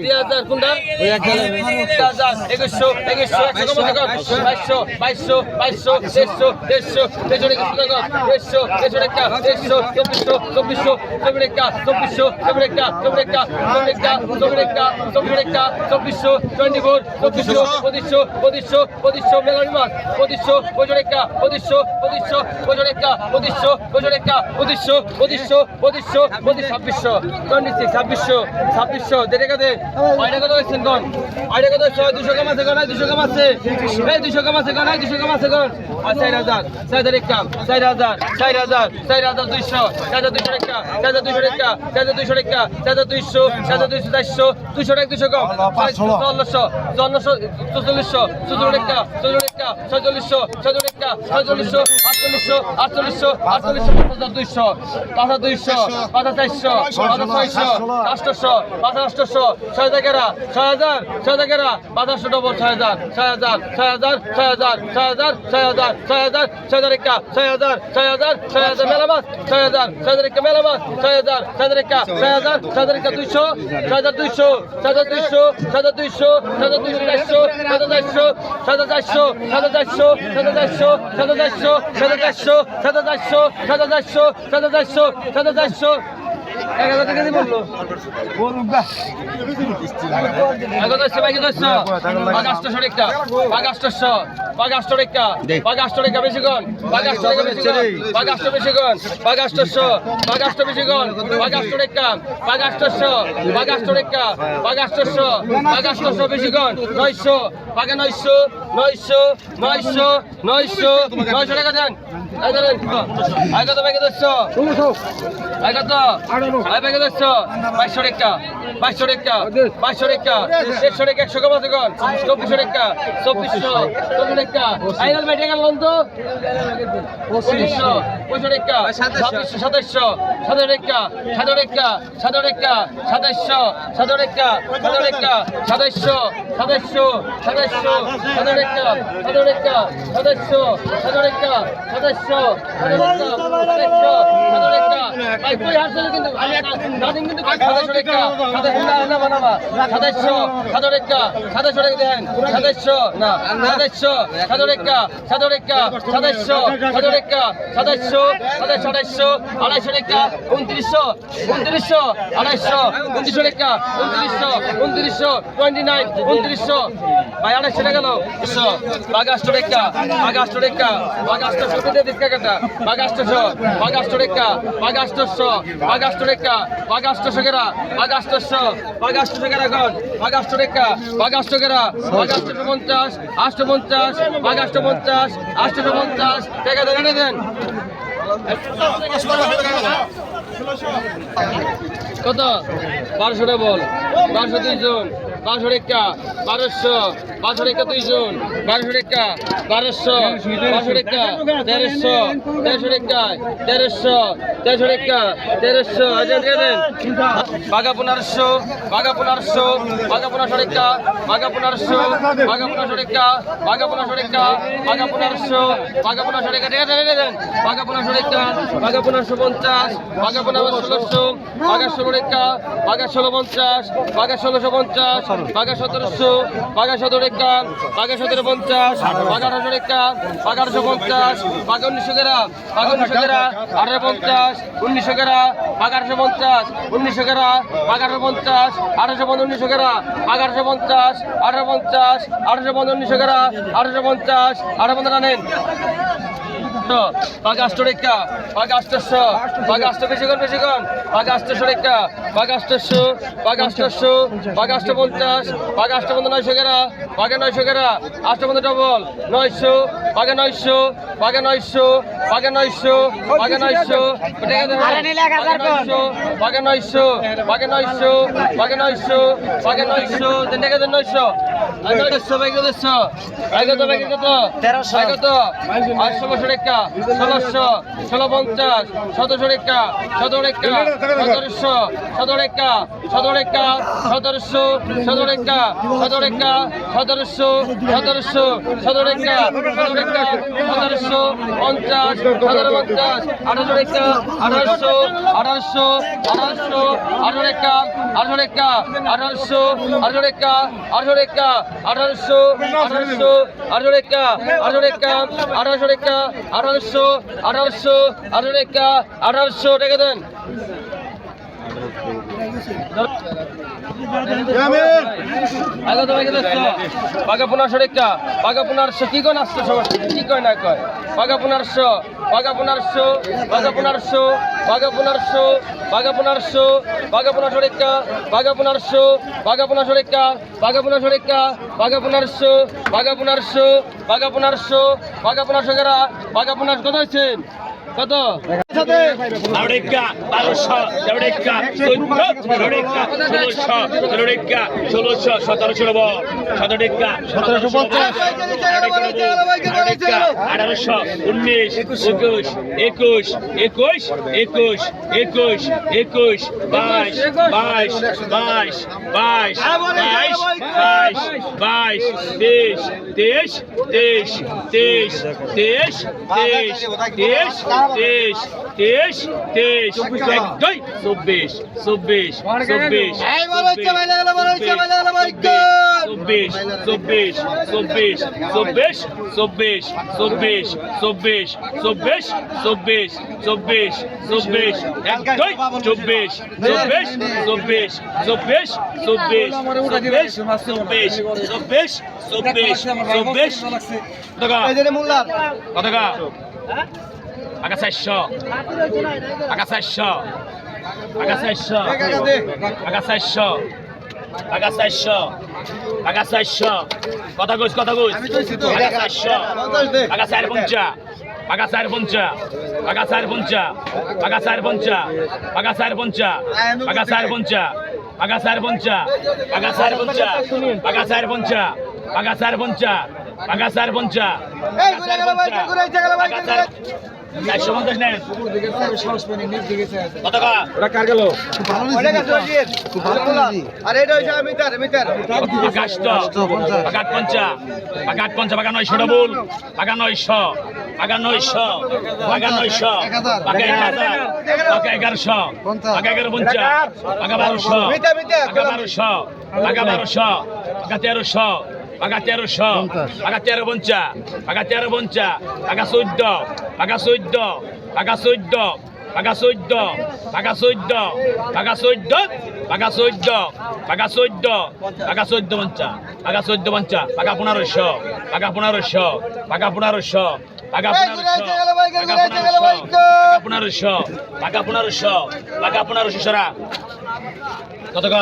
2000 কোনটা 2100 2200 2200 2300 2600 দেড় টাকা দে আইডা কত হইছেন কোন আইডা কত 200 কম আছে কোন 200 কম আছে এই 200 কম আছে কোন 200 কম আছে কোন 4000 4000 এক কাম 4000 4200 4200 টাকা 4200 টাকা 4200 টাকা 4200 4200 400 200 টাকা 200 কম 1400 4400 4400 টাকা 4600 টাকা 4600 4800 5200 5200 5400 800 800 6000 500 ডবল 6000 একা 6000 মেলামাস 6000 একা মেলামাস 6000 একা 200 6200 1000 টাকা দিয়ে বললো বেশিগণ বেশিগণ 900 টাকা দেন আগত ব্যাগে 2200 টাকা 100 টাকা 100 কম আছে কোন 2400 টাকা 2400 টাকা আইনাল ভাই টাকা লোন তো 2500 টাকা 2700 টাকা 2700 টাকা 850 টাকা দেন কত 1200 বল 1200 দুইজন 1200 টাকা 1200 টাকা দুইজন 1200 টাকা 1200 টাকা 1300 টাকা 1300 টাকা 1300 আজ দেন বাগা 1500 টাকা বাগা 1500 টাকা বাগা 1500 টাকা বাগা 1500 টাকা দেন বাগা 1500 টাকা বাগা 1550 বাগা 1516 বাগা 16 টাকা বাগা 1650 বাগা 1650 বাগা 1700 বাগা 17 টাকা বাগা 1750 বাগা 1800 টাকা বাগা 1850 বাগা 1900 টাকা বাগা 1900 টাকা 1850 1900 টাকা বাগা 1850 1900 টাকা বাগা 1850 1850 1900 টাকা বাগা 1850 1850 1900 টাকা 1850 1850 নেন বাগা 800 টাকা বাগা 800 বেশিগণ বাগা 800 টাকা বাগা 800 বাগা 850 বাগা 900 টাকা বাগা 900 টাকা 850 ডবল 900 বাগা 900 বাগা 900 বাগা 900 বাগা 900 বাগা 900 বাগা 900 বাগা 900 বাগা 900 দেন টাকা দেন 900 দেড়শো ভাই দেড়শো ভাই কত ভাই কত 1300 ভাই কত 800 টাকা 1600 1650 1700 টাকা 17 টাকা 1700 17 টাকা 17 টাকা 1700 17 টাকা 17 টাকা 1700 1700 17 টাকা 17 টাকা 1700 50 1750 1800 টাকা 1800 1800 1800 18 টাকা 18 টাকা 1800 18 টাকা 18 টাকা 1800 1800 18 টাকা 18 টাকা 1800 টাকা 1800 1800 18 টাকা 1800 টাকা দেন আগত ভাগে দেখছো পাকা 1500 টাকা পাকা 1500 কি কোন আসছে সবার কি কয় না কয় পাকা 1500 পাকা 1500 পাকা 1500 পাকা 1500 পাকা 1500 পাকা 1500 টাকা পাকা 1500 পাকা 1500 টাকা পাকা 1500 টাকা পাকা 1500 পাকা 1500 পাকা 1500 পাকা 1500 টাকা পাকা 1500 কত হইছেন কত Loreka, 1200, Loreka, 1400, Loreka, 1600, Loreka, 1600, 1700 বল, 1700, 1750, 1800, 19, 21, 21, 21, 21, 21, 21, 22, 22, 22, 22, 22, 23, 23, 23, 23, 23, 24, 24, Paga 600. Paga 600. Paga 600. Paga 600. Paga 600. Paga 600. Kota gus, kota gus. Paga 600. Paga 450. Paga 450. Paga 450. Paga 450. Paga 450. Paga 450. Paga 450. Paga 450. Paga 450. Paga 450. Paga 450. Paga 450. 450 নেন কত টাকা ওরা কার গেল আরে এটা হইছে মিটার মিটার আকাশ তো পাকা 50 পাকা 50 পাকা 900 ডবল পাকা 900 পাকা 900 পাকা 900 পাকা 1000 পাকা 1100 পাকা 1150 পাকা 1200 পাকা 1200 পাকা 1200 পাকা 1300 paga 1300, paga 1350, paga 1350, paga 14, paga 14, paga 14, paga 14, paga 14, paga 14, paga 14, paga 14, paga 1450, paga 1450, paga 1500, paga 1500, paga 1500, paga 1500, paga 1500, paga 1500 সারা কত টাকা